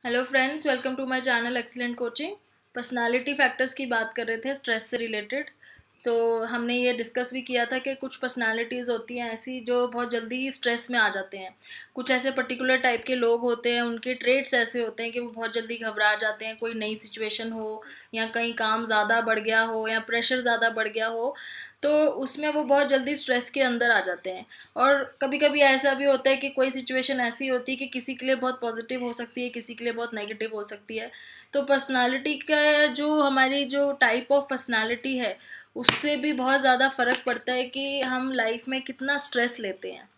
Hello friends, welcome to my channel excellent coaching. Personality factors की बात कर रहे थे स्ट्रेस से रिलेटेड। तो हमने ये डिस्कस भी किया था कि कुछ पर्सनालिटीज़ होती हैं ऐसी जो बहुत जल्दी ही स्ट्रेस में आ जाते हैं। कुछ ऐसे पर्टिकुलर टाइप के लोग होते हैं, उनके ट्रेट्स ऐसे होते हैं कि वो बहुत जल्दी घबरा जाते हैं। कोई नई सिचुएशन हो या कहीं काम ज़्यादा बढ़ गया हो या प्रेशर ज़्यादा बढ़ गया हो, तो उसमें वो बहुत जल्दी स्ट्रेस के अंदर आ जाते हैं। और कभी कभी ऐसा भी होता है कि कोई सिचुएशन ऐसी होती है कि किसी के लिए बहुत पॉजिटिव हो सकती है, किसी के लिए बहुत नेगेटिव हो सकती है। तो पर्सनालिटी का जो हमारी जो टाइप ऑफ पर्सनालिटी है, उससे भी बहुत ज़्यादा फ़र्क पड़ता है कि हम लाइफ में कितना स्ट्रेस लेते हैं।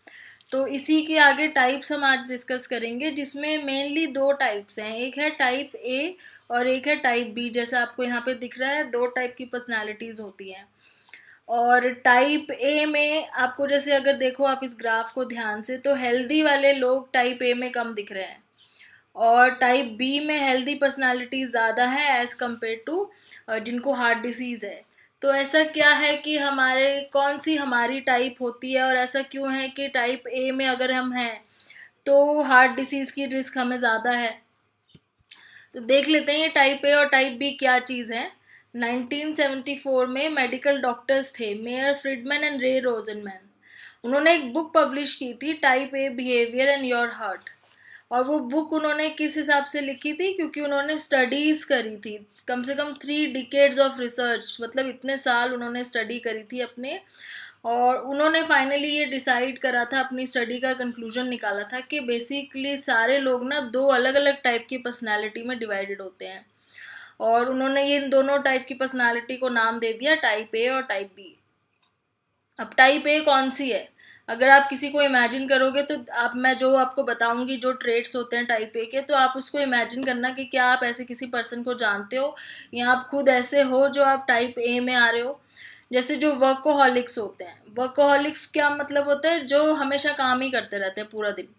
तो इसी के आगे टाइप्स हम आज डिस्कस करेंगे, जिसमें मेनली दो टाइप्स हैं। एक है टाइप ए और एक है टाइप बी। जैसा आपको यहाँ पे दिख रहा है, दो टाइप की पर्सनालिटीज़ होती हैं। और टाइप ए में आपको, जैसे अगर देखो आप इस ग्राफ को ध्यान से, तो हेल्दी वाले लोग टाइप ए में कम दिख रहे हैं और टाइप बी में हेल्दी पर्सनालिटी ज़्यादा है एज कम्पेयर टू जिनको हार्ट डिसीज़ है। तो ऐसा क्या है कि हमारे कौन सी हमारी टाइप होती है और ऐसा क्यों है कि टाइप ए में अगर हम हैं तो हार्ट डिसीज़ की रिस्क हमें ज़्यादा है। तो देख लेते हैं ये टाइप ए और टाइप बी क्या चीज़ है। 1974 में मेडिकल डॉक्टर्स थे, मेयर फ्रीडमैन एंड रे रोजनमैन। उन्होंने एक बुक पब्लिश की थी, type A behaviour and your heart. और वो बुक उन्होंने किस हिसाब से लिखी थी, क्योंकि उन्होंने स्टडीज़ करी थी, कम से कम 3 डिकेड्स ऑफ रिसर्च, मतलब इतने साल उन्होंने स्टडी करी थी अपने। और उन्होंने फाइनली ये डिसाइड करा था, अपनी स्टडी का कंक्लूजन निकाला था कि बेसिकली सारे लोग ना दो अलग अलग टाइप की पर्सनालिटी में डिवाइडेड होते हैं। और उन्होंने ये इन दोनों टाइप की पर्सनालिटी को नाम दे दिया टाइप ए और टाइप बी। अब टाइप ए कौन सी है, अगर आप किसी को इमेजिन करोगे तो आप, मैं जो आपको बताऊंगी जो ट्रेट्स होते हैं टाइप ए के, तो आप उसको इमेजिन करना कि क्या आप ऐसे किसी पर्सन को जानते हो या आप खुद ऐसे हो जो आप टाइप ए में आ रहे हो। जैसे जो वर्कोहॉलिक्स होते हैं, वर्कोहॉलिक्स क्या मतलब होता है, जो हमेशा काम ही करते रहते हैं पूरा दिन।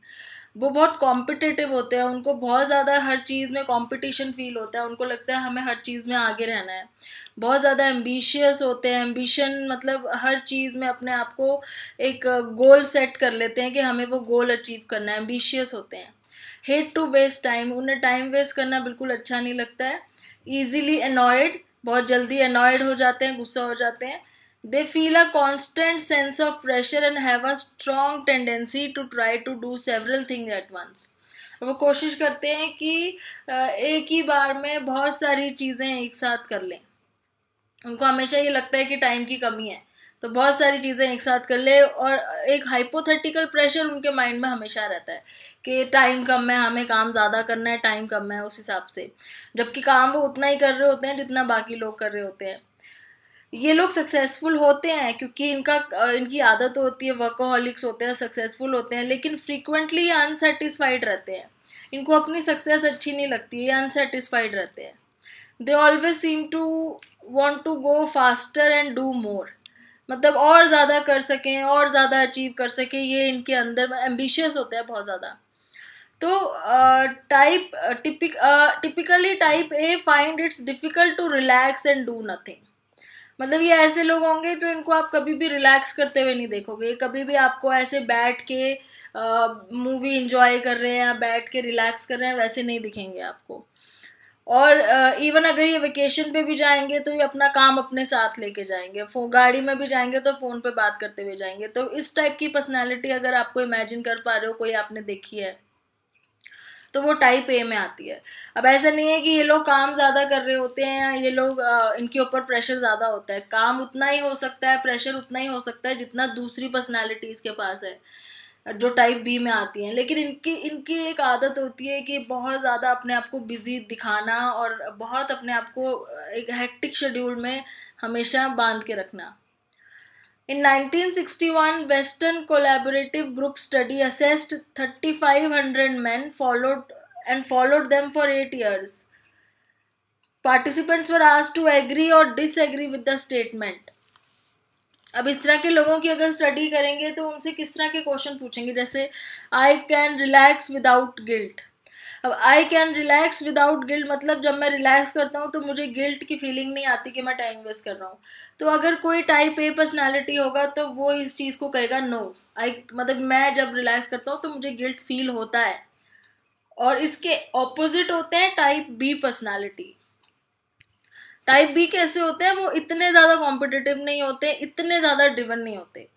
वो बहुत कॉम्पिटिटिव होते हैं, उनको बहुत ज़्यादा हर चीज़ में कंपटीशन फील होता है, उनको लगता है हमें हर चीज़ में आगे रहना है। बहुत ज़्यादा एम्बिशियस होते हैं, एम्बिशन मतलब हर चीज़ में अपने आप को एक गोल सेट कर लेते हैं कि हमें वो गोल अचीव करना है, एम्बिशियस होते हैं। हेट टू वेस्ट टाइम, उन्हें टाइम वेस्ट करना बिल्कुल अच्छा नहीं लगता है। ईजिली अनॉयड, बहुत जल्दी अनॉयड हो जाते हैं, गुस्सा हो जाते हैं। they feel a constant sense of pressure and have a strong tendency to try to do several things at once। वो कोशिश करते हैं कि एक ही बार में बहुत सारी चीज़ें एक साथ कर लें। उनको हमेशा ये लगता है कि टाइम की कमी है, तो बहुत सारी चीज़ें एक साथ कर ले। और एक हाइपोथेटिकल प्रेशर उनके माइंड में हमेशा रहता है कि टाइम कम है, हमें काम ज़्यादा करना है, टाइम कम है, उस हिसाब से। जबकि काम वो उतना ही कर रहे होते हैं जितना बाकी लोग कर रहे होते हैं। ये लोग सक्सेसफुल होते हैं क्योंकि इनकी आदत होती है, वर्कोहॉलिक्स होते हैं, सक्सेसफुल होते हैं, लेकिन फ्रीक्वेंटली ये अनसेटिस्फाइड रहते हैं। इनको अपनी सक्सेस अच्छी नहीं लगती है, ये अनसेटिस्फाइड रहते हैं। They always seem to want to go faster and do more, मतलब और ज़्यादा कर सकें और ज़्यादा अचीव कर सकें, ये इनके अंदर एम्बिशियस होते हैं बहुत ज़्यादा। तो typically type A find it's difficult to relax and do nothing. मतलब ये ऐसे लोग होंगे जो इनको आप कभी भी रिलैक्स करते हुए नहीं देखोगे, कभी भी आपको ऐसे बैठ के मूवी इंजॉय कर रहे हैं या बैठ के रिलैक्स कर रहे हैं वैसे नहीं दिखेंगे आपको। और इवन अगर ये वेकेशन पे भी जाएंगे तो ये अपना काम अपने साथ लेके जाएंगे, गाड़ी में भी जाएंगे तो फ़ोन पे बात करते हुए जाएंगे। तो इस टाइप की पर्सनैलिटी अगर आपको इमेजिन कर पा रहे हो, कोई आपने देखी है, तो वो टाइप ए में आती है। अब ऐसा नहीं है कि ये लोग काम ज़्यादा कर रहे होते हैं या ये लोग इनके ऊपर प्रेशर ज़्यादा होता है। काम उतना ही हो सकता है, प्रेशर उतना ही हो सकता है जितना दूसरी पर्सनालिटीज़ के पास है जो टाइप बी में आती हैं। लेकिन इनकी इनकी एक आदत होती है कि बहुत ज़्यादा अपने आप को बिजी दिखाना और बहुत अपने आप को एक हेक्टिक शेड्यूल में हमेशा बांध के रखना। In 1961, Western Collaborative Group study assessed 3,500 men followed them for 8 years. Participants were asked to agree or disagree with the statement. अब इस तरह के लोगों की अगर स्टडी करेंगे तो उनसे किस तरह के क्वेश्चन पूछेंगे, जैसे I can relax without guilt. अब I can relax without guilt मतलब जब मैं रिलैक्स करता हूँ तो मुझे गिल्ट की फीलिंग नहीं आती कि मैं टाइम वेस्ट कर रहा हूँ। तो अगर कोई टाइप ए पर्सनालिटी होगा तो वो इस चीज़ को कहेगा नो, आई मतलब मैं जब रिलैक्स करता हूँ तो मुझे गिल्ट फील होता है। और इसके ऑपोजिट होते हैं type B personality. Type B कैसे होते हैं? वो इतने ज़्यादा कॉम्पिटिटिव नहीं होते, इतने ज़्यादा ड्रिवन नहीं होते,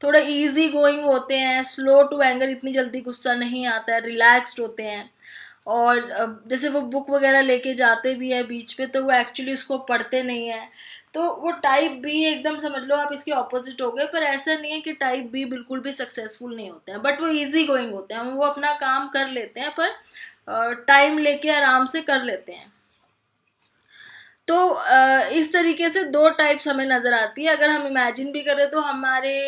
थोड़ा इजी गोइंग होते हैं, स्लो टू एंगर, इतनी जल्दी गुस्सा नहीं आता है, रिलैक्स्ड होते हैं। और जैसे वो बुक वगैरह लेके जाते भी हैं बीच पे तो वो एक्चुअली उसको पढ़ते नहीं है। तो वो टाइप बी एकदम समझ लो आप इसके ऑपोजिट हो गए। पर ऐसा नहीं है कि टाइप बी बिल्कुल भी सक्सेसफुल नहीं होते हैं, बट वो इजी गोइंग होते हैं, वो अपना काम कर लेते हैं, पर टाइम लेके आराम से कर लेते हैं। तो इस तरीके से दो टाइप्स हमें नज़र आती है। अगर हम इमेजिन भी करें तो हमारे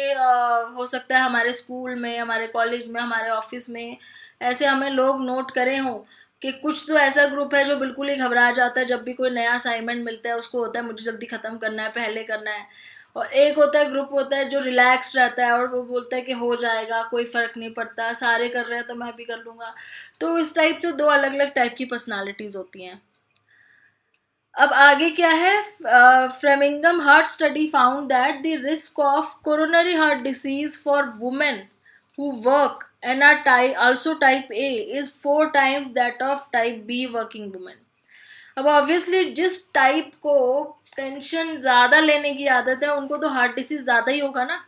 हो सकता है हमारे स्कूल में, हमारे कॉलेज में, हमारे ऑफिस में ऐसे हमें लोग नोट करे हों कि कुछ तो ऐसा ग्रुप है जो बिल्कुल ही घबरा जाता है जब भी कोई नया असाइनमेंट मिलता है, उसको होता है मुझे जल्दी ख़त्म करना है, पहले करना है। और एक होता है ग्रुप होता है जो रिलैक्स रहता है और वो बोलता है कि हो जाएगा, कोई फ़र्क नहीं पड़ता, सारे कर रहे हैं तो मैं भी कर लूँगा। तो इस टाइप से दो अलग अलग टाइप की पर्सनालिटीज़ होती हैं। अब आगे क्या है? Framingham heart study found that the risk of coronary heart disease for women who work and are also type A is 4 times that of type B working women। अब ऑब्वियसली जिस type को tension ज़्यादा लेने की आदत है उनको तो हार्ट डिसीज ज़्यादा ही होगा ना।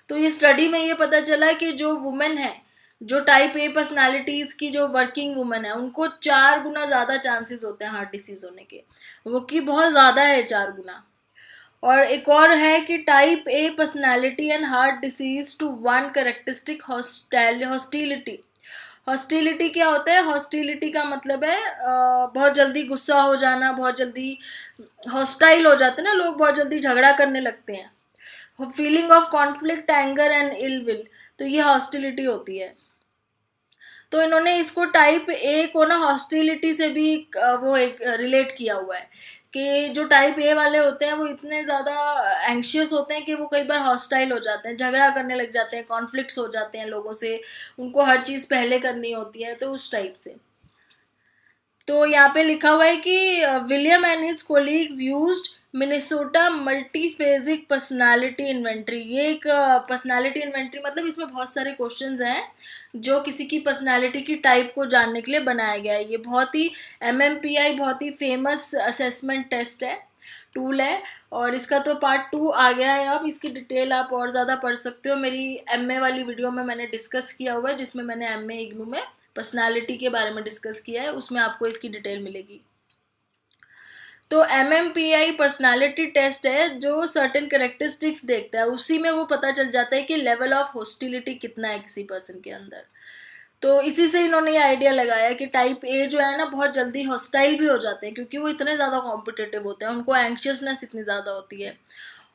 तो ये स्टडी में ये पता चला कि जो वुमेन है, जो टाइप ए पर्सनालिटीज़ की जो वर्किंग वुमेन है, उनको 4 गुना ज़्यादा चांसेस होते हैं हार्ट डिसीज होने के, वो कि बहुत ज़्यादा है 4 गुना। और एक और है कि type A personality and heart disease to one characteristic hostility. Hostility क्या होता है? हॉस्टिलिटी का मतलब है बहुत जल्दी गुस्सा हो जाना, बहुत जल्दी हॉस्टाइल हो जाते हैं ना लोग, बहुत जल्दी झगड़ा करने लगते हैं। Feeling of conflict, anger and ill will, तो ये हॉस्टिलिटी होती है। तो इन्होंने इसको टाइप ए को ना हॉस्टिलिटी से भी वो एक रिलेट किया हुआ है कि जो टाइप ए वाले होते हैं वो इतने ज़्यादा एंशियस होते हैं कि वो कई बार हॉस्टाइल हो जाते हैं, झगड़ा करने लग जाते हैं, कॉन्फ्लिक्ट्स हो जाते हैं लोगों से, उनको हर चीज़ पहले करनी होती है, तो उस टाइप से। तो यहाँ पे लिखा हुआ है कि William and his colleagues used Minnesota multiphasic personality inventory. ये एक पर्सनालिटी इन्वेंट्री मतलब इसमें बहुत सारे क्वेश्चंस हैं जो किसी की पर्सनालिटी की टाइप को जानने के लिए बनाया गया है। ये बहुत ही MMPI बहुत ही फेमस असेसमेंट टेस्ट है, टूल है, और इसका तो पार्ट 2 आ गया है। अब इसकी डिटेल आप और ज़्यादा पढ़ सकते हो, मेरी MA वाली वीडियो में मैंने डिस्कस किया हुआ है, जिसमें मैंने MA इग्नू में पर्सनालिटी के बारे में डिस्कस किया है, उसमें आपको इसकी डिटेल मिलेगी। तो MMPI पर्सनालिटी टेस्ट है जो सर्टेन कैरेक्टरिस्टिक्स देखता है, उसी में वो पता चल जाता है कि लेवल ऑफ हॉस्टिलिटी कितना है किसी पर्सन के अंदर। तो इसी से इन्होंने ये आइडिया लगाया कि टाइप ए जो है ना बहुत जल्दी हॉस्टाइल भी हो जाते हैं क्योंकि वो इतने ज़्यादा कॉम्पिटिटिव होते हैं, उनको एंक्शियसनेस इतनी ज़्यादा होती है।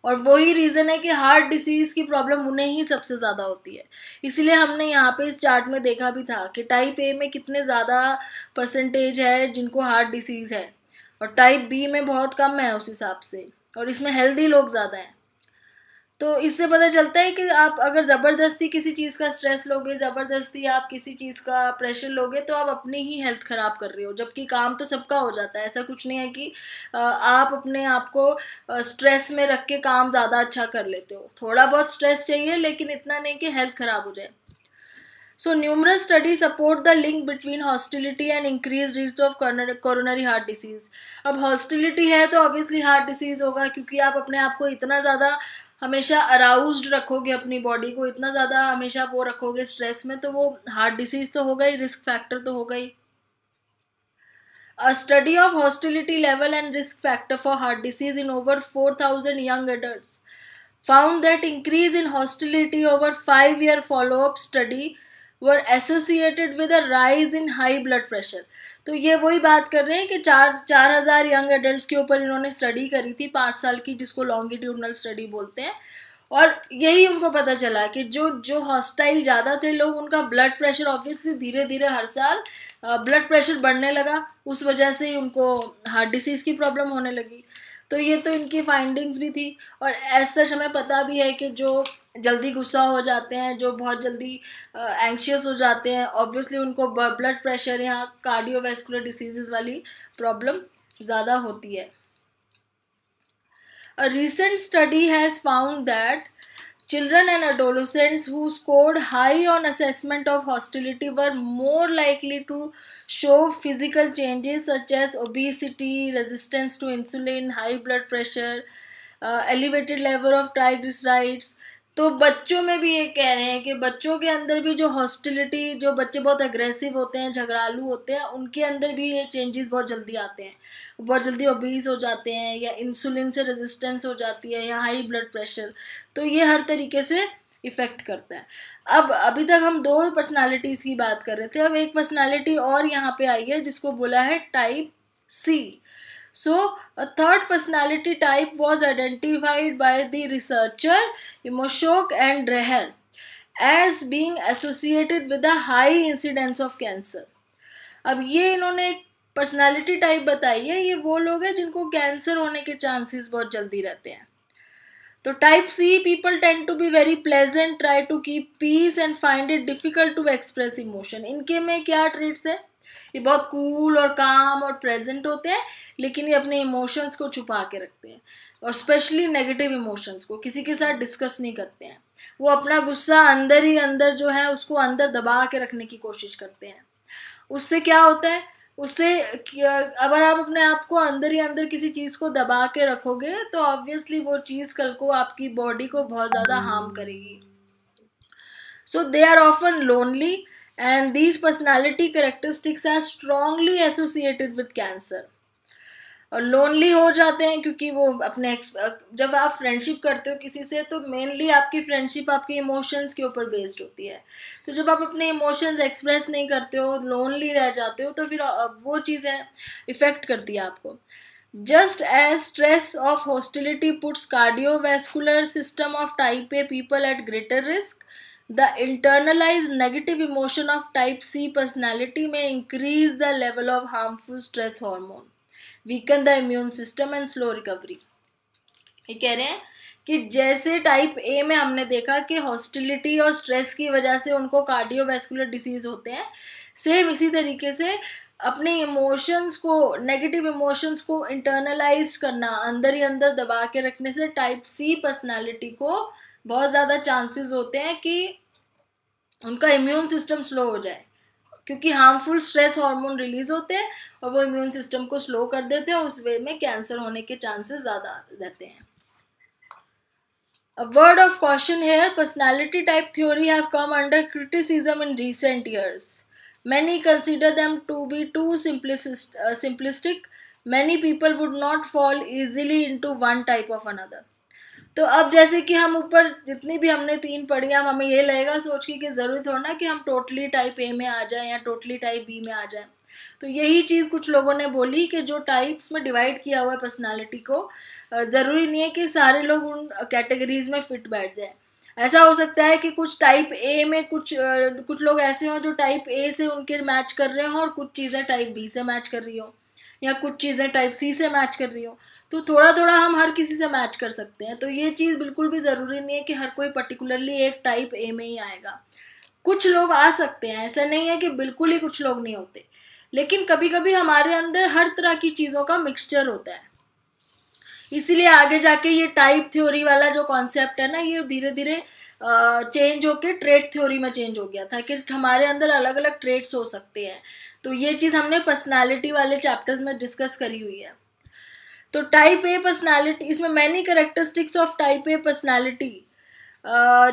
और वही रीज़न है कि हार्ट डिसीज़ की प्रॉब्लम उन्हें ही सबसे ज़्यादा होती है। इसीलिए हमने यहाँ पे इस चार्ट में देखा भी था कि टाइप ए में कितने ज़्यादा परसेंटेज है जिनको हार्ट डिसीज़ है और टाइप बी में बहुत कम है उस हिसाब से, और इसमें हेल्दी लोग ज़्यादा हैं। तो इससे पता चलता है कि आप अगर ज़बरदस्ती किसी चीज़ का स्ट्रेस लोगे, ज़बरदस्ती आप किसी चीज़ का प्रेशर लोगे तो आप अपनी ही हेल्थ ख़राब कर रहे हो, जबकि काम तो सबका हो जाता है। ऐसा कुछ नहीं है कि आप अपने आप को स्ट्रेस में रख के काम ज़्यादा अच्छा कर लेते हो। थोड़ा बहुत स्ट्रेस चाहिए लेकिन इतना नहीं कि हेल्थ ख़राब हो जाए। So numerous studies support the link between hostility and increased risk of coronary heart disease। अब hostility है तो obviously heart disease होगा क्योंकि आप अपने आप को इतना ज़्यादा हमेशा अराउज्ड रखोगे, अपनी बॉडी को इतना ज़्यादा हमेशा वो रखोगे स्ट्रेस में, तो वो हार्ट डिसीज़ तो होगा ही, रिस्क फैक्टर तो होगा ही। A study of hostility level and risk factor for heart disease in over 4,000 young adults found that increase in hostility over 5-year follow-up study were associated with a rise in high blood pressure। तो ये वही बात कर रहे हैं कि 4,000 young adults के ऊपर इन्होंने स्टडी करी थी 5 साल की, जिसको लॉन्गिट्यूडनल स्टडी बोलते हैं। और यही उनको पता चला कि जो हॉस्टाइल ज़्यादा थे लोग, उनका ब्लड प्रेशर ऑब्वियसली धीरे धीरे हर साल ब्लड प्रेशर बढ़ने लगा, उस वजह से उनको हार्ट डिसीज़ की प्रॉब्लम होने लगी। तो ये तो इनकी फाइंडिंग्स भी थी। और एज सच हमें पता भी है कि जो जल्दी गुस्सा हो जाते हैं, जो बहुत जल्दी एंग्शियस हो जाते हैं, ऑब्वियसली उनको ब्लड प्रेशर या कार्डियोवैस्कुलर डिसीज़ वाली प्रॉब्लम ज़्यादा होती है। A recent study has found that Children and adolescents who scored high on assessment of hostility were more likely to show physical changes such as obesity, resistance to insulin, high blood pressure, elevated level of triglycerides. तो बच्चों में भी ये कह रहे हैं कि बच्चों के अंदर भी जो हॉस्टिलिटी, जो बच्चे बहुत अग्रेसिव होते हैं, झगड़ालू होते हैं, उनके अंदर भी ये चेंजेस बहुत जल्दी आते हैं, बहुत जल्दी ओबीज हो जाते हैं, या इंसुलिन से रेजिस्टेंस हो जाती है, या हाई ब्लड प्रेशर. तो ये हर तरीके से इफ़ेक्ट करता है. अब अभी तक हम 2 पर्सनालिटीज़ की बात कर रहे थे, अब एक पर्सनालिटी और यहाँ पे आई है जिसको बोला है type C. So, a third personality type was identified by the researcher Imoshok and Dreher as being associated with a high incidence of cancer. अब ये इन्होंने एक पर्सनालिटी टाइप बताई है, ये वो लोग हैं जिनको कैंसर होने के चांसेस बहुत जल्दी रहते हैं. तो type C people tend to be very pleasant, try to keep peace and find it difficult to express emotion. इनके में क्या ट्रेट्स है, ये बहुत कूल और काम और प्रेजेंट होते हैं, लेकिन ये अपने इमोशंस को छुपा के रखते हैं, और स्पेशली नेगेटिव इमोशंस को किसी के साथ डिस्कस नहीं करते हैं. वो अपना गुस्सा अंदर ही अंदर जो है उसको अंदर दबा के रखने की कोशिश करते हैं. उससे क्या होता है, उससे अगर आप अपने आप को अंदर ही अंदर किसी चीज़ को दबा के रखोगे तो ऑब्वियसली वो चीज़ कल को आपकी बॉडी को बहुत ज़्यादा हार्म करेगी. So they are often lonely and these personality characteristics are strongly associated with cancer. और लोनली हो जाते हैं क्योंकि वो अपने जब आप फ्रेंडशिप करते हो किसी से तो मेनली आपकी फ्रेंडशिप आपके इमोशंस के ऊपर बेस्ड होती है. तो जब आप अपने इमोशंस एक्सप्रेस नहीं करते हो, लोनली रह जाते हो, तो फिर वो चीज़ें इफ़ेक्ट करती है आपको. Just as stress of hostility puts cardiovascular system of type A people at greater risk, the internalized negative emotion of type C personality may increase the level of harmful stress hormone, weaken the immune system and slow recovery. ये कह रहे हैं कि जैसे type A में हमने देखा कि हॉस्टिलिटी और स्ट्रेस की वजह से उनको कार्डियोवैस्कुलर डिसीज होते हैं, सेम इसी तरीके से अपने इमोशंस को, नेगेटिव इमोशंस को इंटरनलाइज करना, अंदर ही अंदर दबा के रखने से टाइप सी पर्सनालिटी को बहुत ज़्यादा चांसेस होते हैं कि उनका इम्यून सिस्टम स्लो हो जाए, क्योंकि हार्मफुल स्ट्रेस हार्मोन रिलीज होते हैं और वो इम्यून सिस्टम को स्लो कर देते हैं. उस वे में कैंसर होने के चांसेस ज़्यादा रहते हैं. A word of caution here, personality type theory have come under criticism in recent years. Many consider them to be too simplistic. Many people would not fall easily into one type of another. तो अब जैसे कि हम ऊपर जितनी भी हमने 3 पढ़ी, हम हमें ये लगेगा सोच के कि ज़रूरी थोड़ा ना कि हम टोटली टाइप ए में आ जाएं या टोटली टाइप बी में आ जाएं. तो यही चीज़ कुछ लोगों ने बोली कि जो टाइप्स में डिवाइड किया हुआ है पर्सनालिटी को, ज़रूरी नहीं है कि सारे लोग उन कैटेगरीज में फिट बैठ जाएं. ऐसा हो सकता है कि कुछ टाइप ए में कुछ लोग ऐसे हों जो टाइप ए से उनके मैच कर रहे हों और कुछ चीज़ें टाइप बी से मैच कर रही हों, या कुछ चीज़ें टाइप सी से मैच कर रही हों. तो थोड़ा थोड़ा हम हर किसी से मैच कर सकते हैं. तो ये चीज़ बिल्कुल भी ज़रूरी नहीं है कि हर कोई पर्टिकुलरली एक टाइप ए में ही आएगा. कुछ लोग आ सकते हैं, ऐसा नहीं है कि बिल्कुल ही कुछ लोग नहीं होते, लेकिन कभी कभी हमारे अंदर हर तरह की चीज़ों का मिक्सचर होता है. इसीलिए आगे जाके ये टाइप थ्योरी वाला जो कॉन्सेप्ट है ना, ये धीरे धीरे चेंज होके ट्रेट थ्योरी में चेंज हो गया था कि हमारे अंदर अलग अलग ट्रेट्स हो सकते हैं. तो ये चीज़ हमने पर्सनालिटी वाले चैप्टर्स में डिस्कस करी हुई है. तो टाइप ए पर्सनालिटी, इसमें many characteristics of type A personality,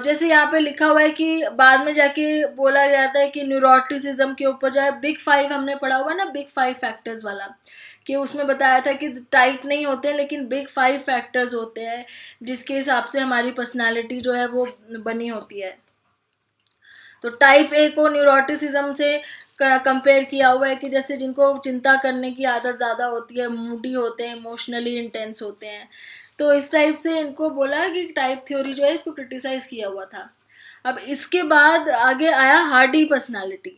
जैसे यहाँ पे लिखा हुआ है कि बाद में जाके बोला जाता है कि न्यूरोटिसिज्म के ऊपर जो है बिग 5 हमने पढ़ा हुआ है ना, बिग 5 फैक्टर्स वाला, कि उसमें बताया था कि टाइप नहीं होते लेकिन बिग 5 फैक्टर्स होते हैं जिसके हिसाब से हमारी पर्सनालिटी जो है वो बनी होती है. तो टाइप ए को न्यूरोटिसिज्म से कंपेयर किया हुआ है कि जैसे जिनको चिंता करने की आदत ज़्यादा होती है, मूडी होते हैं, इमोशनली इंटेंस होते हैं. तो इस टाइप से इनको बोला कि टाइप थ्योरी जो है इसको क्रिटिसाइज किया हुआ था. अब इसके बाद आगे आया हार्डी पर्सनालिटी.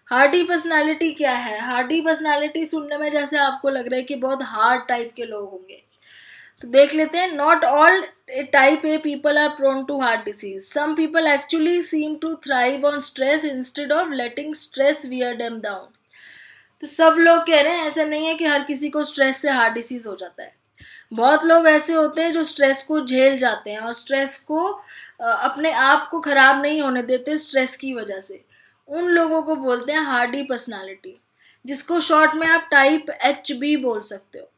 हार्डी पर्सनालिटी क्या है? हार्डी पर्सनालिटी सुनने में जैसे आपको लग रहा है कि बहुत हार्ड टाइप के लोग होंगे, तो देख लेते हैं. Not all type A people are prone to heart disease. Some people actually seem to thrive on stress instead of letting stress wear them down. तो सब लोग कह रहे हैं ऐसा नहीं है कि हर किसी को स्ट्रेस से हार्ट डिसीज हो जाता है. बहुत लोग ऐसे होते हैं जो स्ट्रेस को झेल जाते हैं और स्ट्रेस को अपने आप को ख़राब नहीं होने देते स्ट्रेस की वजह से, उन लोगों को बोलते हैं हार्डी पर्सनालिटी, जिसको शॉर्ट में आप टाइप एच भी बोल सकते हो।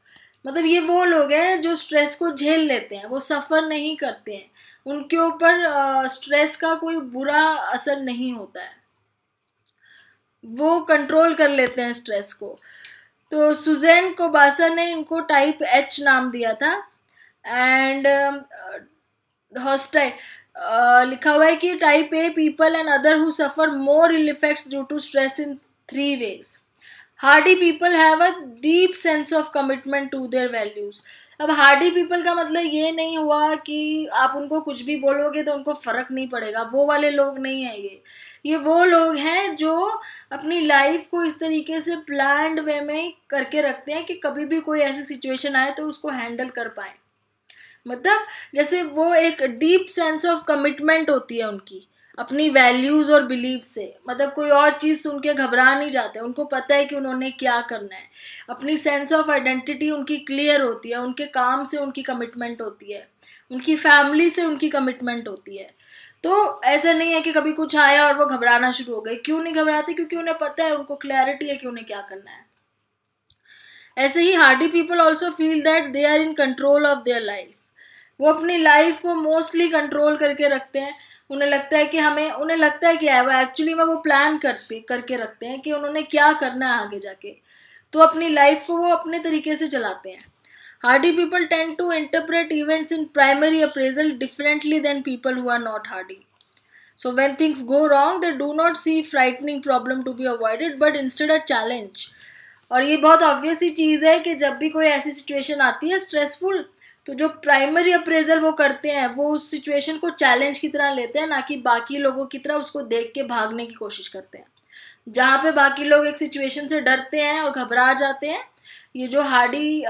मतलब ये वो लोग हैं जो स्ट्रेस को झेल लेते हैं, वो सफ़र नहीं करते हैं, उनके ऊपर स्ट्रेस का कोई बुरा असर नहीं होता है, वो कंट्रोल कर लेते हैं स्ट्रेस को। तो सुजैन कोबासा ने इनको टाइप एच नाम दिया था। एंड हॉस्टाइल लिखा हुआ है कि type A people and other who suffer more ill effects due to stress in 3 ways. Hardy people have a deep sense of commitment to their values. अब हार्डी पीपल का मतलब ये नहीं हुआ कि आप उनको कुछ भी बोलोगे तो उनको फ़र्क नहीं पड़ेगा, वो वाले लोग नहीं हैं ये वो लोग हैं जो अपनी लाइफ को इस तरीके से प्लान्ड वे में करके रखते हैं कि कभी भी कोई ऐसी सिचुएशन आए तो उसको हैंडल कर पाए। मतलब जैसे वो एक डीप सेंस ऑफ कमिटमेंट होती है उनकी अपनी वैल्यूज़ और बिलीफ से, मतलब कोई और चीज़ सुन के घबरा नहीं जाते, उनको पता है कि उन्होंने क्या करना है। अपनी सेंस ऑफ आइडेंटिटी उनकी क्लियर होती है, उनके काम से उनकी कमिटमेंट होती है, उनकी फैमिली से उनकी कमिटमेंट होती है। तो ऐसा नहीं है कि कभी कुछ आया और वो घबराना शुरू हो गए। क्यों नहीं घबराते? क्योंकि उन्हें पता है, उनको क्लैरिटी है कि उन्हें क्या करना है। ऐसे ही hardy people also feel that they are in control of their life. वो अपनी लाइफ को मोस्टली कंट्रोल करके रखते हैं। उन्हें लगता है कि उन्हें लगता है क्या है, वो एक्चुअली में वो प्लान करके रखते हैं कि उन्होंने क्या करना है आगे जाके, तो अपनी लाइफ को वो अपने तरीके से चलाते हैं। Hardy people tend to interpret events in primary appraisal differently than people who are not hardy. So when things go wrong, they do not see frightening problem to be avoided, but instead a challenge. और ये बहुत obvious ही चीज़ है कि जब भी कोई ऐसी situation आती है स्ट्रेसफुल, तो जो प्राइमरी अप्रेजल वो करते हैं वो उस सिचुएशन को चैलेंज की तरह लेते हैं, ना कि बाकी लोगों की तरह उसको देख के भागने की कोशिश करते हैं। जहाँ पे बाकी लोग एक सिचुएशन से डरते हैं और घबरा जाते हैं, ये जो हार्डी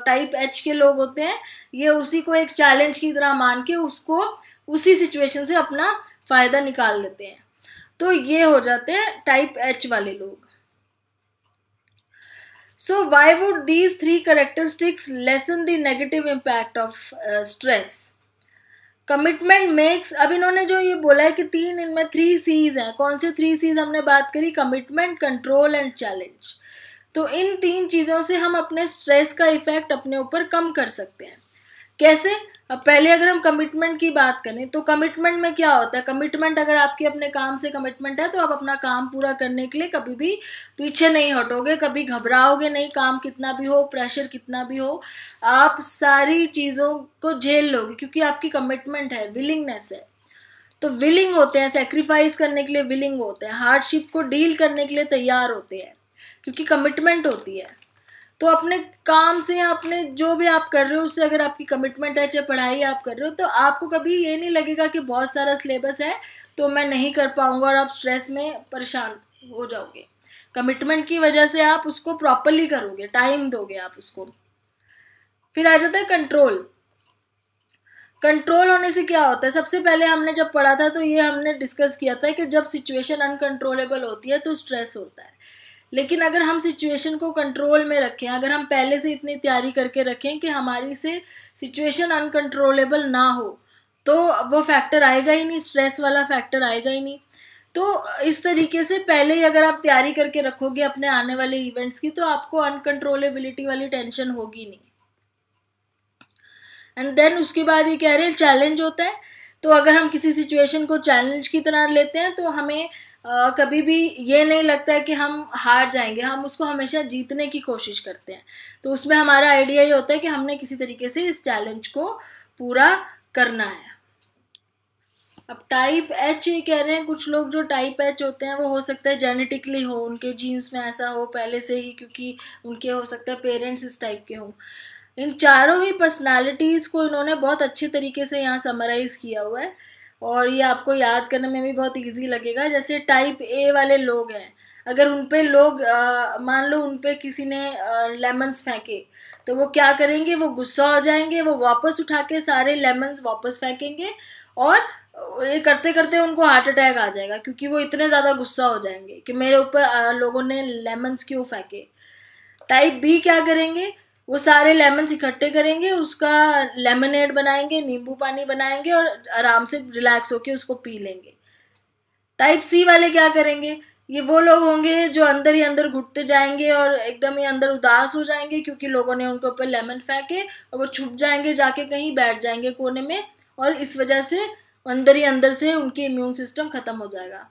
टाइप एच के लोग होते हैं, ये उसी को एक चैलेंज की तरह मान के उसको उसी सिचुएशन से अपना फ़ायदा निकाल लेते हैं। तो ये हो जाते हैं टाइप एच वाले लोग। So why would these 3 characteristics lessen the negative impact of stress? Commitment makes, अब इन्होंने जो ये बोला है कि इनमें 3 C's हैं। कौन से 3 C's हमने बात करी? Commitment, control and challenge. तो इन 3 चीज़ों से हम अपने स्ट्रेस का इफेक्ट अपने ऊपर कम कर सकते हैं। कैसे? अब पहले अगर हम कमिटमेंट की बात करें तो कमिटमेंट में क्या होता है? कमिटमेंट अगर आपकी अपने काम से कमिटमेंट है तो आप अपना काम पूरा करने के लिए कभी भी पीछे नहीं हटोगे, कभी घबराओगे नहीं। काम कितना भी हो, प्रेशर कितना भी हो, आप सारी चीज़ों को झेल लोगे क्योंकि आपकी कमिटमेंट है, विलिंगनेस है। तो विलिंग होते हैं, सेक्रीफाइस करने के लिए विलिंग होते हैं, हार्डशिप को डील करने के लिए तैयार होते हैं क्योंकि कमिटमेंट होती है। तो अपने काम से, अपने जो भी आप कर रहे हो उससे अगर आपकी कमिटमेंट है, चाहे पढ़ाई आप कर रहे हो, तो आपको कभी ये नहीं लगेगा कि बहुत सारा सिलेबस है तो मैं नहीं कर पाऊंगा और आप स्ट्रेस में परेशान हो जाओगे। कमिटमेंट की वजह से आप उसको प्रॉपरली करोगे, टाइम दोगे आप उसको। फिर आ जाता है कंट्रोल। कंट्रोल होने से क्या होता है? सबसे पहले हमने जब पढ़ा था तो ये हमने डिस्कस किया था कि जब सिचुएशन अनकंट्रोलेबल होती है तो स्ट्रेस होता है। लेकिन अगर हम सिचुएशन को कंट्रोल में रखें, अगर हम पहले से इतनी तैयारी करके रखें कि हमारी से सिचुएशन अनकंट्रोलेबल ना हो, तो वो फैक्टर आएगा ही नहीं, स्ट्रेस वाला फैक्टर आएगा ही नहीं। तो इस तरीके से पहले ही अगर आप तैयारी करके रखोगे अपने आने वाले इवेंट्स की, तो आपको अनकंट्रोलेबिलिटी वाली टेंशन होगी नहीं। एंड देन उसके बाद ये कह रहे हैं चैलेंज होता है। तो अगर हम किसी सिचुएशन को चैलेंज की तरह लेते हैं तो हमें कभी भी ये नहीं लगता है कि हम हार जाएंगे, हम उसको हमेशा जीतने की कोशिश करते हैं। तो उसमें हमारा आइडिया ये होता है कि हमने किसी तरीके से इस चैलेंज को पूरा करना है। अब टाइप एच ये कह रहे हैं, कुछ लोग जो टाइप एच होते हैं वो हो सकता है जेनेटिकली हो, उनके जीन्स में ऐसा हो पहले से ही, क्योंकि उनके हो सकता है पेरेंट्स इस टाइप के हों। इन चारों ही पर्सनालिटीज़ को इन्होंने बहुत अच्छे तरीके से यहाँ समराइज़ किया हुआ है और ये आपको याद करने में भी बहुत इजी लगेगा। जैसे टाइप ए वाले लोग हैं, अगर उन पे लोग मान लो उन पे किसी ने लेमन्स फेंके तो वो क्या करेंगे? वो गुस्सा हो जाएंगे, वो वापस उठा के सारे लेमन्स वापस फेंकेंगे और ये करते करते उनको हार्ट अटैक आ जाएगा क्योंकि वो इतने ज़्यादा गुस्सा हो जाएंगे कि मेरे ऊपर लोगों ने लेमन्स क्यों फेंके। टाइप बी क्या करेंगे? वो सारे लेमन्स इकट्ठे करेंगे, उसका लेमनेड बनाएंगे, नींबू पानी बनाएंगे और आराम से रिलैक्स होके उसको पी लेंगे। टाइप सी वाले क्या करेंगे, ये वो लोग होंगे जो अंदर ही अंदर घुटते जाएंगे और एकदम ही अंदर उदास हो जाएंगे क्योंकि लोगों ने उनके ऊपर लेमन फेंके, और वो छुप जाएंगे, जाके कहीं बैठ जाएंगे कोने में, और इस वजह से अंदर ही अंदर से उनकी इम्यून सिस्टम खत्म हो जाएगा।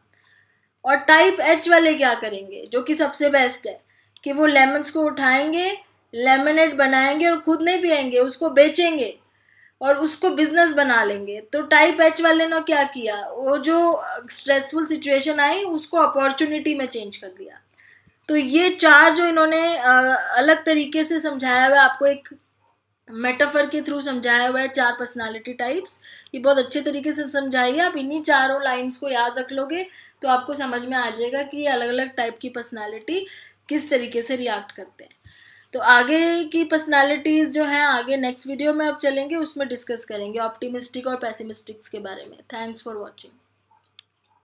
और टाइप एच वाले क्या करेंगे, जो कि सबसे बेस्ट है, कि वो लेमन्स को उठाएंगे, लेमनेड बनाएंगे और खुद नहीं पिएंगे, उसको बेचेंगे और उसको बिजनेस बना लेंगे। तो टाइप एच वाले ने क्या किया, वो जो स्ट्रेसफुल सिचुएशन आई उसको अपॉर्चुनिटी में चेंज कर दिया। तो ये चार जो इन्होंने अलग तरीके से समझाया हुआ है, आपको एक मेटाफर के थ्रू समझाया हुआ है, 4 पर्सनालिटी टाइप्स, ये बहुत अच्छे तरीके से समझाइए। आप इन्हीं चारों लाइंस को याद रख लोगे तो आपको समझ में आ जाएगा कि अलग अलग टाइप की पर्सनालिटी किस तरीके से रिएक्ट करते हैं। तो आगे की पर्सनालिटीज़ जो हैं आगे नेक्स्ट वीडियो में अब चलेंगे, उसमें डिस्कस करेंगे ऑप्टिमिस्टिक और पेसिमिस्टिक्स के बारे में। Thanks for watching.